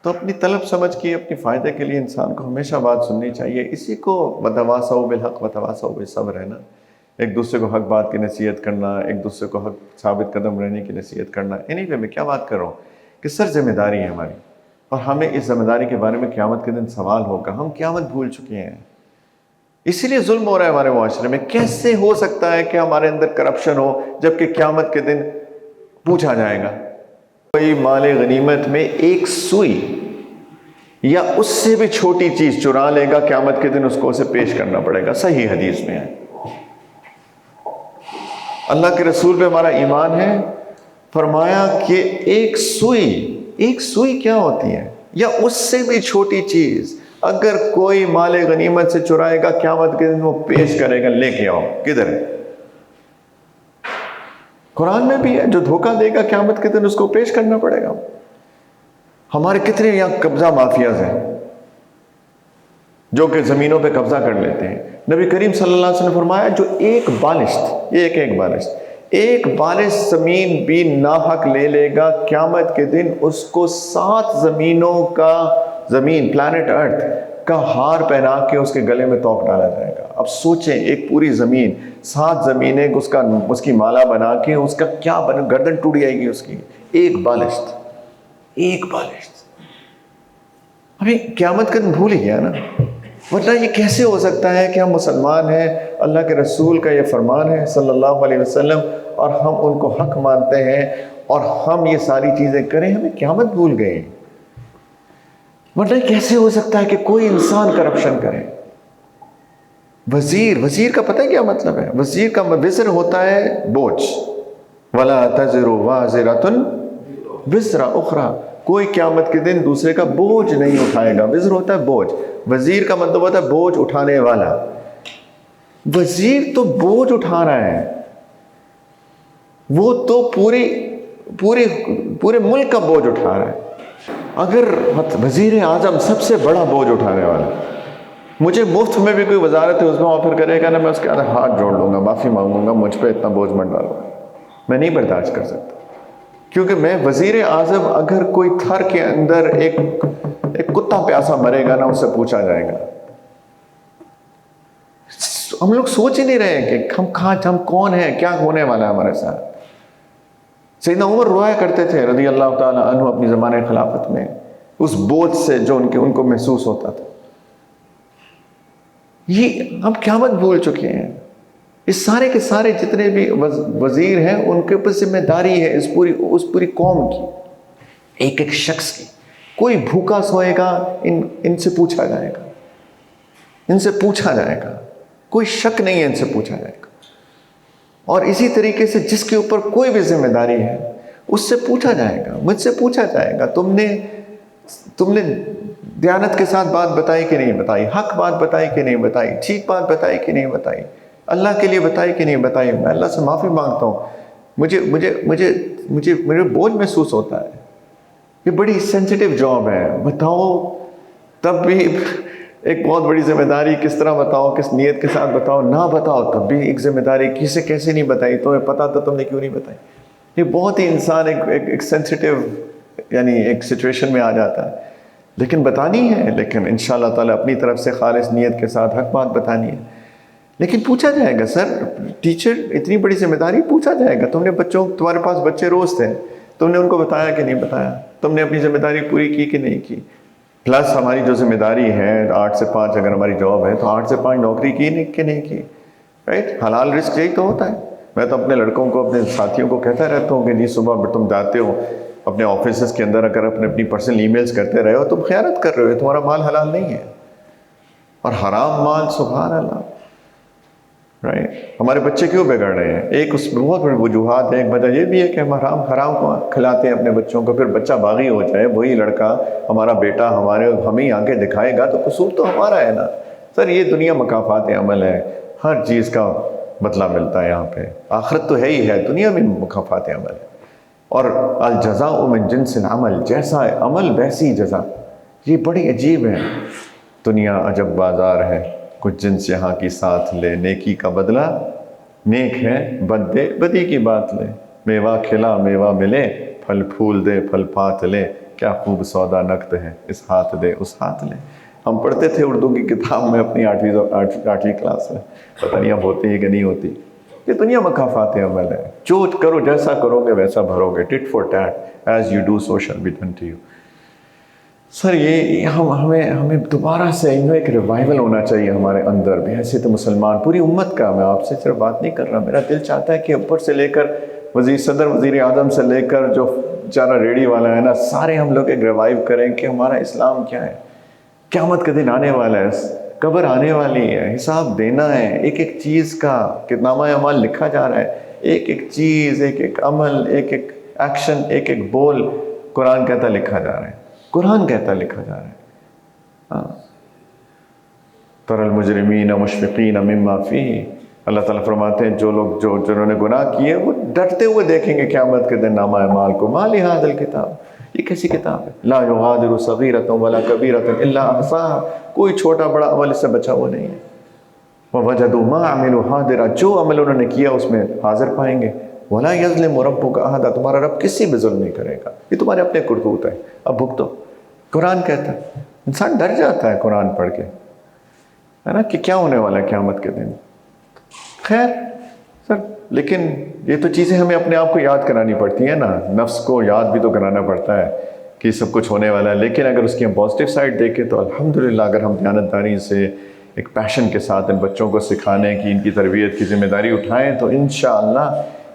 تو اپنی طلب سمجھ کے اپنی فائدے کے لیے انسان کو ہمیشہ بات سننی چاہیے. اسی کو وتواصوا بالحق وتواصوا بالصبر ہے نا، ایک دوسرے کو حق بات کی نصیحت کرنا، ایک دوسرے کو حق ثابت قدم رہنے کی نصیحت کرنا. anyway میں کیا بات کر رہا ہوں کہ سر ذمہ داری ہے ہماری، اور ہمیں اس ذمہ داری کے بارے میں قیامت کے دن سوال ہوگا. ہم قیامت بھول چکے ہیں، اسی لیے ظلم ہو رہا ہے ہمارے معاشرے میں. کیسے ہو سکتا ہے کہ ہمارے اندر کرپشن ہو جبکہ قیامت کے دن پوچھا جائے گا؟ کوئی مال غنیمت میں ایک سوئی یا اس سے بھی چھوٹی چیز چرا لے گا، قیامت کے دن اس کو اسے پیش کرنا پڑے گا. صحیح حدیث میں ہے. اللہ کے رسول پہ ہمارا ایمان ہے. فرمایا کہ ایک سوئی کیا ہوتی ہے، یا اس سے بھی چھوٹی چیز اگر کوئی مال غنیمت سے چرائے گا، قیامت کے دن وہ پیش کرے گا، لے کے آؤ. کدھر ہے؟ قرآن میں بھی ہے، جو دھوکہ دے گا قیامت کے دن اس کو پیش کرنا پڑے گا. ہمارے کتنے یہاں قبضہ مافیاز ہیں جو کہ زمینوں پہ قبضہ کر لیتے ہیں. نبی کریم صلی اللہ علیہ وسلم نے فرمایا جو ایک بالش زمین بھی ناحق لے لے گا، قیامت کے دن اس کو 7 زمینوں کا، زمین پلانٹ ارتھ کا ہار پہنا کے اس کے گلے میں توق ڈالا جائے گا. اب سوچیں، ایک پوری زمین، 7 زمینیں اس کی مالا بنا کے اس کا کیا بنے، گردن ٹوٹ جائے گی اس کی. ایک بالشت. ابھی قیامت کا دن بھول ہی گیا نا. ورنہ یہ کیسے ہو سکتا ہے کہ ہم مسلمان ہیں، اللہ کے رسول کا یہ فرمان ہے صلی اللہ علیہ وسلم، اور ہم ان کو حق مانتے ہیں اور ہم یہ ساری چیزیں کریں، ہمیں قیامت بھول گئے. ورنہ کیسے ہو سکتا ہے کہ کوئی انسان کرپشن کرے؟ وزیر کا پتہ ہے کیا مطلب ہے؟ وزیر کا وزر ہوتا ہے بوجھ. وَلَا تَزِرُ وَازِرَةٌ وِزْرَ أُخْرَى. کوئی قیامت کے دن دوسرے کا بوجھ نہیں اٹھائے گا. وزر ہوتا ہے بوجھ. وزیر کا مطلب ہوتا ہے بوجھ اٹھانے والا. وزیر تو بوجھ اٹھا رہا ہے، وہ تو پورے ملک کا بوجھ اٹھا رہا ہے. اگر وزیر اعظم سب سے بڑا بوجھ اٹھانے والا، مجھے مفت میں بھی کوئی وزارت اس میں آفر کرے گا نا، میں اس کے آدھے ہاتھ جوڑ لوں گا، معافی مانگوں گا، مجھ پہ اتنا بوجھ مت ڈالو. میں نہیں برداشت کر سکتا، کیونکہ میں وزیر اعظم، اگر کوئی تھر کے اندر ایک کتا پیاسا مرے گا نا، اس سے پوچھا جائے گا. ہم لوگ سوچ ہی نہیں رہے کہ ہم کون ہیں، کیا ہونے والا ہے ہمارے ساتھ. سیدنا عمر رویا کرتے تھے رضی اللہ تعالیٰ عنہ اپنی زمانہ خلافت میں، اس بوجھ سے جو ان کو محسوس ہوتا تھا. یہ ہم قیامت بھول چکے ہیں. اس سارے کے سارے جتنے بھی وزیر ہیں ان کے اوپر ذمہ داری ہے اس پوری قوم کی، ایک ایک شخص کی. کوئی بھوکا سوئے گا ان سے پوچھا جائے گا، ان سے پوچھا جائے گا، کوئی شک نہیں ہے، ان سے پوچھا جائے گا. اور اسی طریقے سے جس کے اوپر کوئی بھی ذمہ داری ہے اس سے پوچھا جائے گا، مجھ سے پوچھا جائے گا تم نے دیانت کے ساتھ بات بتائی کہ نہیں بتائی، حق بات بتائی کہ نہیں بتائی، ٹھیک بات بتائی کہ نہیں بتائی، اللہ کے لیے بتائی کہ نہیں بتائی. میں اللہ سے معافی مانگتا ہوں، مجھے بوجھ محسوس ہوتا ہے. یہ بڑی سینسیٹیو جاب ہے. بتاؤ تب بھی ایک بہت بڑی ذمہ داری، کس طرح بتاؤ، کس نیت کے ساتھ بتاؤ، نہ بتاؤ تب بھی ایک ذمہ داری، کسے کیسے نہیں بتائی، تمہیں پتا تو تم نے کیوں نہیں بتائی. یہ بہت ہی انسان ایک سینسیٹیو یعنی ایک سچویشن میں آ جاتا ہے. لیکن بتانی ہے، لیکن انشاءاللہ تعالیٰ اپنی طرف سے خالص نیت کے ساتھ حق بات بتانی ہے. لیکن پوچھا جائے گا، سر ٹیچر اتنی بڑی ذمہ داری، پوچھا جائے گا تم نے تمہارے پاس بچے روز تھے، تم نے ان کو بتایا کہ نہیں بتایا، تم نے اپنی ذمہ داری پوری کی کہ نہیں کی. پلس ہماری جو ذمہ داری ہے 8 سے 5 اگر ہماری جاب ہے تو 8 سے 5 نوکری کی کہ نہیں کی، رائٹ. حلال رزق یہی تو ہوتا ہے. میں تو اپنے لڑکوں کو، اپنے ساتھیوں کو کہتا رہتا ہوں کہ جی صبح تم جاتے ہو اپنے آفیسز کے اندر، اگر اپنی پرسنل ای میلز کرتے رہے ہو تم خیانت کر رہے ہو، تمہارا مال حلال نہیں ہے. اور حرام مال، سبحان اللہ، رائٹ. ہمارے بچے کیوں بگڑ رہے ہیں؟ ایک اس میں بہت بڑی وجوہات ہے. ایک وجہ یہ بھی ہے کہ ہم حرام کو کھلاتے ہیں اپنے بچوں کو. پھر بچہ باغی ہو جائے، وہی لڑکا ہمارا بیٹا ہمیں آنکھیں دکھائے گا تو قصور تو ہمارا ہے نا. سر یہ دنیا مکافات عمل ہے، ہر چیز کا بدلہ ملتا ہے یہاں پہ. آخرت تو ہے ہی ہے، دنیا میں مکافات عمل ہے. اور الجزاء من جنس العمل، جیسا عمل ویسی جزا. یہ بڑی عجیب ہے. دنیا عجب بازار ہے، کچھ جنس یہاں کی ساتھ لے، نیکی کا بدلہ نیک ہے، بد دے بدی کی بات لے. میوہ کھلا میوہ ملے، پھل پھول دے پھل پات لے. کیا خوب سودا نقد ہے، اس ہاتھ دے اس ہاتھ لے. ہم پڑھتے تھے اردو کی کتاب میں اپنی 8ویں کلاس میں، پتہ نہیں اب ہوتی ہے کہ نہیں ہوتی. یہ دنیا مکافات عمل ہے. جو کرو، جیسا کرو گے ویسا بھرو گے. Tit for tat, as you do so shall be done to you. Sir یہ ہمیں دوبارہ سے ایک ریوائول ہونا چاہیے ہمارے اندر بھی، حیثیت مسلمان پوری امت کا. میں آپ سے صرف بات نہیں کر رہا، میرا دل چاہتا ہے کہ اوپر سے لے کر صدر وزیر اعظم سے لے کر جو بیچارہ ریڑھی والا ہے نا، سارے ہم لوگ ایک ریوائو کریں کہ ہمارا اسلام کیا ہے. قیامت کا دن آنے والا ہے، قبر آنے والی ہے، حساب دینا ہے. ایک ایک چیز کا نامہ اعمال لکھا جا رہا ہے. ایک ایک چیز، ایک ایک عمل، ایک ایک ایکشن، ایک ایک بول قرآن کہتا لکھا جا رہا ہے. قرآن کہتا لکھا جا رہا ہے. تَرَى الْمُجْرِمِينَ مُشْفِقِينَ مِمَّا فِيهِ. اللہ تعالیٰ فرماتے ہیں جو لوگ جنہوں نے گناہ کیے وہ ڈرتے ہوئے دیکھیں گے قیامت کے دن نامہ اعمال کو. مَا لِهَذَا الْكِتَابِ، یہ کیسی کتاب ہے؟ لَا يُغَادِرُ صَغِيرَةً وَلَا كَبِيرَةً إِلَّا أَحْصَاهَا، کوئی چھوٹا بڑا عمل اس سے بچا ہوا نہیں ہے. وَوَجَدُوا مَا عَمِلُوا حَاضِرًا، جو عمل انہوں نے کیا اس میں حاضر پائیں گے. وَلَا يَظْلِمُ رَبُّكَ أَحَدًا، تمہارا رب کسی بھی ظلم نہیں کرے گا. یہ تمہارے اپنے کرتوت ہے، اب بھگتو. قرآن کہتا ہے. انسان ڈر جاتا ہے قرآن پڑھ کے، ہے نا، کہ کیا ہونے والا ہے قیامت کے دن. خیر سر، لیکن یہ تو چیزیں ہمیں اپنے آپ کو یاد کرانی پڑتی ہیں نا، نفس کو یاد بھی تو کرانا پڑتا ہے کہ سب کچھ ہونے والا ہے. لیکن اگر اس کی ہم پازیٹیو سائڈ دیکھیں تو الحمدللہ، اگر ہم دیانتداری سے ایک پیشن کے ساتھ ان بچوں کو سکھانے کی، ان کی تربیت کی ذمہ داری اٹھائیں تو انشاءاللہ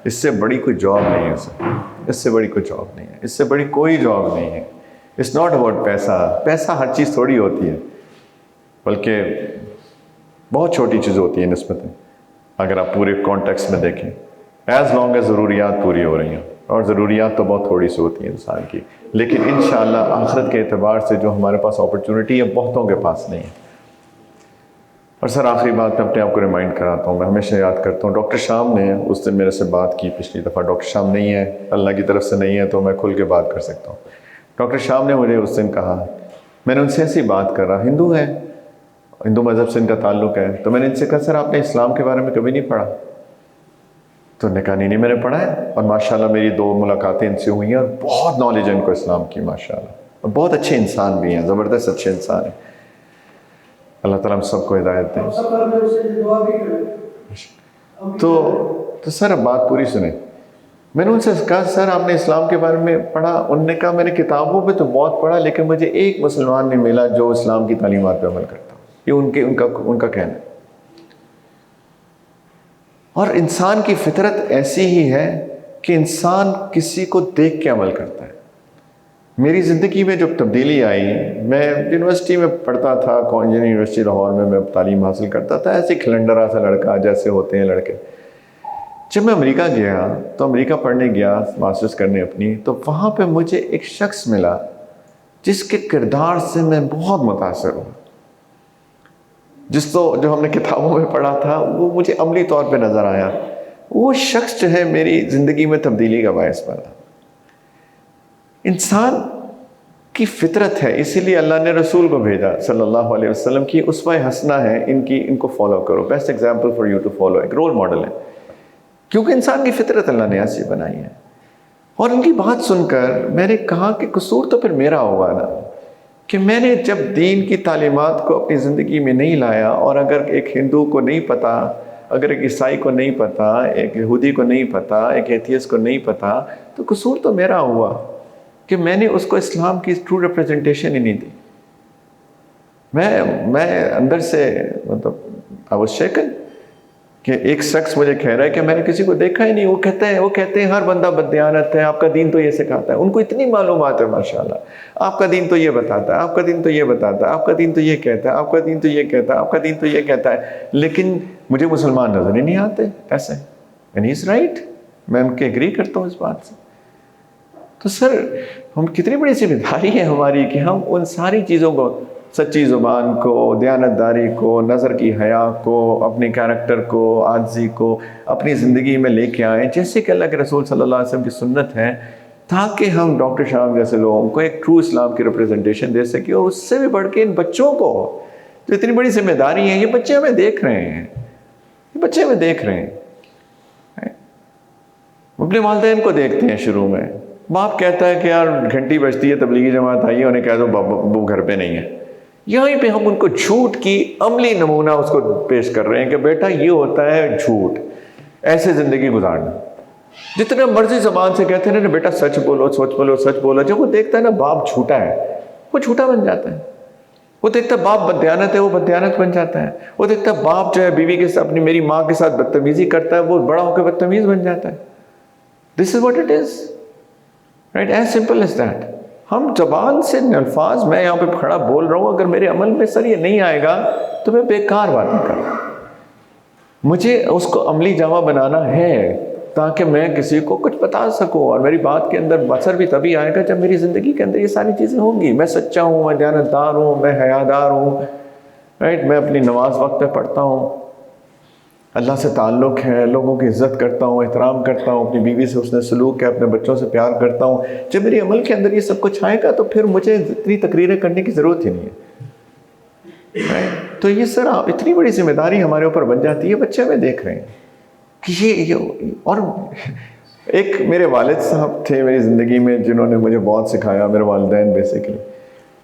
اس سے بڑی کوئی جاب نہیں ہے سر. اس سے بڑی کوئی جاب نہیں ہے، اس سے بڑی کوئی جاب نہیں ہے. اٹس ناٹ اباؤٹ پیسہ ہر چیز تھوڑی ہوتی ہے، بلکہ بہت چھوٹی چیز ہوتی ہے نسبتاً اگر آپ پورے کانٹیکس میں دیکھیں. ایز لانگ ایز ضروریات پوری ہو رہی ہیں، اور ضروریات تو بہت تھوڑی سی ہوتی ہیں انسان کی، لیکن انشاءاللہ آخرت کے اعتبار سے جو ہمارے پاس اپرچونٹی ہے بہتوں کے پاس نہیں ہے. اور سر آخری بات میں اپنے آپ کو ریمائنڈ کراتا ہوں، میں ہمیشہ یاد کرتا ہوں ڈاکٹر شام نے اس دن میرے سے بات کی پچھلی دفعہ. ڈاکٹر شام نہیں ہے، اللہ کی طرف سے نہیں ہے تو میں کھل کے بات کر سکتا ہوں. ڈاکٹر شام نے مجھے اس دن کہا، میں نے ان سے ایسی بات کر رہا، ہندو ہے، ہندو مذہب سے ان کا تعلق ہے، تو میں نے ان سے کہا سر آپ نے اسلام کے بارے میں کبھی نہیں پڑھا؟ تو انہوں نے کہا نہیں میں نے پڑھا ہے. اور ماشاءاللہ میری 2 ملاقاتیں ان سے ہوئی ہیں اور بہت نالج ہے ان کو اسلام کی ماشاءاللہ، اور بہت اچھے انسان بھی ہیں، زبردست اچھے انسان ہیں. اللہ تعالیٰ ہم سب کو ہدایت دیں. تو سر اب بات پوری سنیں. میں نے ان سے کہا سر آپ نے اسلام کے بارے میں پڑھا؟ انہوں نے کہا میں نے کتابوں پہ تو بہت پڑھا لیکن مجھے ایک مسلمان نہیں ملا جو اسلام کی تعلیمات پہ عمل کرتا. یہ ان کا کہنا ہے. اور انسان کی فطرت ایسی ہی ہے کہ انسان کسی کو دیکھ کے عمل کرتا ہے. میری زندگی میں جو تبدیلی آئی، میں یونیورسٹی میں پڑھتا تھا، انجینئرنگ یونیورسٹی لاہور میں تعلیم حاصل کرتا تھا، ایسے کھلنڈرا سا لڑکا جیسے ہوتے ہیں لڑکے. جب میں امریکہ گیا تو امریکہ پڑھنے گیا ماسٹرز کرنے اپنی، تو وہاں پہ مجھے ایک شخص ملا جس کے کردار سے میں بہت متاثر ہوں. جو ہم نے کتابوں میں پڑھا تھا وہ مجھے عملی طور پہ نظر آیا. وہ شخص جو ہے میری زندگی میں تبدیلی کا باعث بنا. انسان کی فطرت ہے، اسی لیے اللہ نے رسول کو بھیجا صلی اللہ علیہ وسلم کی اسوہ حسنہ ہے، ان کو فالو کرو، best example for you to follow, ایک رول ماڈل ہے. کیونکہ انسان کی فطرت اللہ نے ایسی بنائی ہے. اور ان کی بات سن کر میں نے کہا کہ قصور تو پھر میرا ہوگا نا، کہ میں نے جب دین کی تعلیمات کو اپنی زندگی میں نہیں لایا، اور اگر ایک ہندو کو نہیں پتا، اگر ایک عیسائی کو نہیں پتا، ایک یہودی کو نہیں پتا، ایک ایتھیسٹ کو نہیں پتا، تو قصور تو میرا ہوا کہ میں نے اس کو اسلام کی ٹرو ریپرزنٹیشن ہی نہیں دی. میں اندر سے مطلب I was shaken کہ ایک شخص مجھے کہہ رہا ہے کہ میں نے کسی کو دیکھا ہی نہیں. وہ کہتے ہیں ہر بندہ بددیانت ہے، آپ کا دین تو یہ سکھاتا ہے. ان کو اتنی معلومات ہے ماشاءاللہ، آپ کا دین تو یہ بتاتا ہے، آپ کا دین تو یہ بتاتا ہے، آپ کا دین تو یہ کہتا ہے، آپ کا دین تو یہ کہتا ہے، آپ کا دین تو یہ کہتا ہے. لیکن مجھے مسلمان نظر ہی نہیں آتے ایسے. اینڈ ہی از رائٹ، میں ان کے ایگری کرتا ہوں اس بات سے. تو سر ہم کتنی بڑی ذمہ داری ہے ہماری کہ ہم ان ساری چیزوں کو، سچی زبان کو، دیانتداری کو، نظر کی حیا کو، اپنی کیریکٹر کو، عاجزی کو اپنی زندگی میں لے کے آئیں، جیسے کہ اللہ کے رسول صلی اللہ علیہ وسلم کی سنت ہے، تاکہ ہم ڈاکٹر شاہم جیسے لوگوں کو ایک ٹرو اسلام کی ریپرزنٹیشن دے سکیں. اور اس سے بھی بڑھ کے ان بچوں کو جو اتنی بڑی ذمہ داری ہے، یہ بچے ہمیں دیکھ رہے ہیں، اپنے والدین کو دیکھتے ہیں. شروع میں باپ کہتا ہے کہ یار گھنٹی بجتی ہے، تبلیغی جماعت آئی ہے، انہیں کہہ دو وہ گھر پہ نہیں ہے. یہیں پہ ہم ان کو جھوٹ کی عملی نمونہ اس کو پیش کر رہے ہیں کہ بیٹا یہ ہوتا ہے جھوٹ، ایسے زندگی گزارنا. جتنے مرضی زبان سے کہتے ہیں نا بیٹا سچ بولو سچ بولو سچ بولو، جب وہ دیکھتا ہے نا باپ جھوٹا ہے، وہ جھوٹا بن جاتا ہے. وہ دیکھتا ہے باپ بددیانت ہے، وہ بددیانت بن جاتا ہے. وہ دیکھتا ہے باپ جو ہے بیوی کے ساتھ، اپنی میری ماں کے ساتھ بدتمیزی کرتا ہے، وہ بڑا ہو کے بدتمیز بن جاتا ہے. This is what it is, right, as simple as that. ہم زبان سے الفاظ، میں یہاں پہ کھڑا بول رہا ہوں، اگر میرے عمل میں سر یہ نہیں آئے گا تو میں بیکار باتیں کر رہا ہوں. مجھے اس کو عملی جامہ بنانا ہے تاکہ میں کسی کو کچھ بتا سکوں، اور میری بات کے اندر اثر بھی تبھی آئے گا جب میری زندگی کے اندر یہ ساری چیزیں ہوں گی. میں سچا ہوں، میں دیانتدار ہوں، میں حیادار ہوں، رائٹ، میں اپنی نماز وقت پہ پڑھتا ہوں، اللہ سے تعلق ہے، لوگوں کی عزت کرتا ہوں، احترام کرتا ہوں، اپنی بیوی سے حسن سلوک ہے، اپنے بچوں سے پیار کرتا ہوں. جب میری عمل کے اندر یہ سب کچھ آئے گا تو پھر مجھے اتنی تقریریں کرنے کی ضرورت ہی نہیں ہے. تو یہ سر اتنی بڑی ذمہ داری ہمارے اوپر بن جاتی ہے. بچے ہمیں دیکھ رہے ہیں کہ یہ اور ایک میرے والد صاحب تھے میری زندگی میں جنہوں نے مجھے بہت سکھایا، میرے والدین بیسیکلی.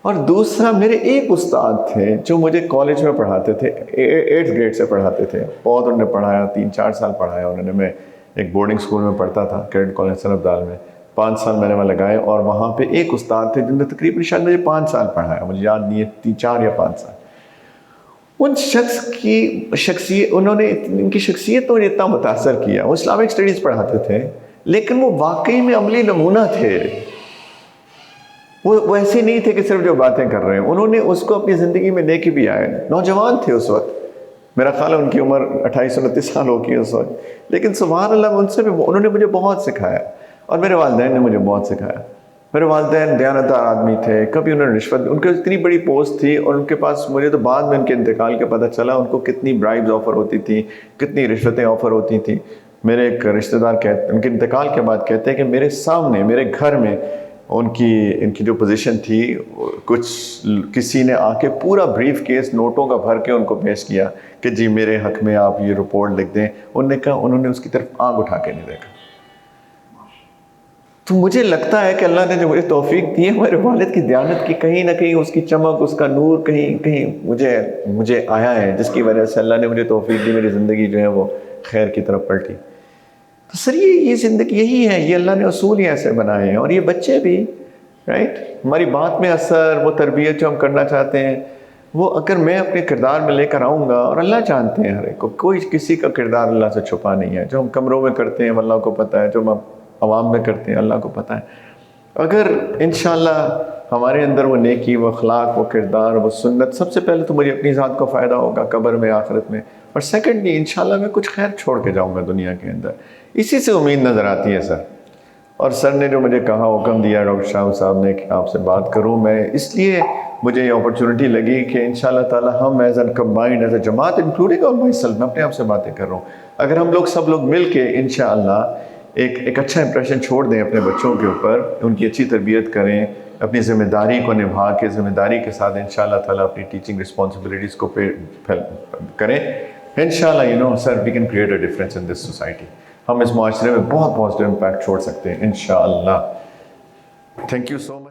اور دوسرا میرے ایک استاد تھے جو مجھے کالج میں پڑھاتے تھے، 8th گریڈ سے پڑھاتے تھے. بہت انہوں نے پڑھایا، 3-4 سال پڑھایا انہوں نے. میں ایک بورڈنگ اسکول میں پڑھتا تھا، کیڈٹ کالج سنبدال میں. 5 سال میں نے وہاں لگائے، اور وہاں پہ ایک استاد تھے جنہوں نے تقریباً شاید مجھے 5 سال پڑھایا، مجھے یاد نہیں ہے 4 یا 5 سال. ان شخص کی شخصیت، انہوں نے ان کی شخصیت تو مجھے اتنا متاثر کیا. وہ اسلامک اسٹڈیز پڑھاتے تھے، لیکن وہ واقعی میں عملی نمونہ تھے. وہ ایسے نہیں تھے کہ صرف جو باتیں کر رہے ہیں، انہوں نے اس کو اپنی زندگی میں لے کے بھی آئے. نوجوان تھے اس وقت، میرا خیال ہے ان کی عمر 28-29 سال ہوگی اس وقت. لیکن سبحان اللہ ان سے بھی انہوں نے مجھے بہت سکھایا، اور میرے والدین نے مجھے بہت سکھایا. میرے والدین دیانتدار آدمی تھے، کبھی انہوں نے رشوت، ان کی اتنی بڑی پوسٹ تھی، اور ان کے پاس، مجھے تو بعد میں ان کے انتقال کے پتہ چلا ان کو کتنی برائبز آفر ہوتی تھی، کتنی رشوتیں آفر ہوتی تھیں. میرے ایک رشتہ دار ان کے انتقال کے بعد کہتے ہیں کہ میرے سامنے، میرے گھر میں ان کی جو پوزیشن تھی، کسی نے آ کے پورا بریف کیس نوٹوں کا بھر کے ان کو پیش کیا کہ جی میرے حق میں آپ یہ رپورٹ لکھ دیں. انہوں نے کہا، انہوں نے اس کی طرف آنکھ اٹھا کے نہیں دیکھا. تو مجھے لگتا ہے کہ اللہ نے جو مجھے توفیق دی ہے، میرے والد کی دیانت کی کہیں نہ کہیں اس کی چمک، اس کا نور کہیں مجھے آیا ہے، جس کی وجہ سے اللہ نے مجھے توفیق دی، میری زندگی جو ہے وہ خیر کی طرف پلٹی. تو سر یہ زندگی یہی ہے، یہ اللہ نے اصول ہی ایسے بنائے ہیں. اور یہ بچے بھی، رائٹ، ہماری بات میں اثر، وہ تربیت جو ہم کرنا چاہتے ہیں، وہ اگر میں اپنے کردار میں لے کر آؤں گا، اور اللہ جانتے ہیں ہر ایک کو، کوئی کسی کا کردار اللہ سے چھپا نہیں ہے، جو ہم کمروں میں کرتے ہیں اللہ کو پتہ ہے، جو ہم عوام میں کرتے ہیں اللہ کو پتہ ہے. اگر انشاءاللہ ہمارے اندر وہ نیکی، وہ اخلاق، وہ کردار، وہ سنت، سب سے پہلے تو مجھے اپنی ذات کو فائدہ ہوگا قبر میں، آخرت میں، اور سیکنڈلی انشاءاللہ میں کچھ خیر چھوڑ کے جاؤں گا دنیا کے اندر. اسی سے امید نظر آتی ہے سر. اور سر نے جو مجھے کہا، حکم دیا ڈاکٹر شاہ صاحب نے کہ آپ سے بات کروں، میں اس لیے مجھے یہ اپرچونٹی لگی کہ انشاءاللہ تعالی ہم as an combined, as a جماعت، انکلوڈنگ آل مائی سیلف، میں اپنے آپ سے باتیں کر رہا ہوں، اگر ہم لوگ سب لوگ مل کے انشاءاللہ ایک اچھا امپریشن چھوڑ دیں اپنے بچوں کے اوپر، ان کی اچھی تربیت کریں، اپنی ذمہ داری کو نبھا کے، ذمہ داری کے ساتھ انشاءاللہ تعالیٰ اپنی ٹیچنگ رسپانسبلٹیز کو کریں، انشاءاللہ sir we can create a difference in this society. ہم اس معاشرے میں بہت پازیٹیو امپیکٹ چھوڑ سکتے ہیں انشاءاللہ. Thank you so much.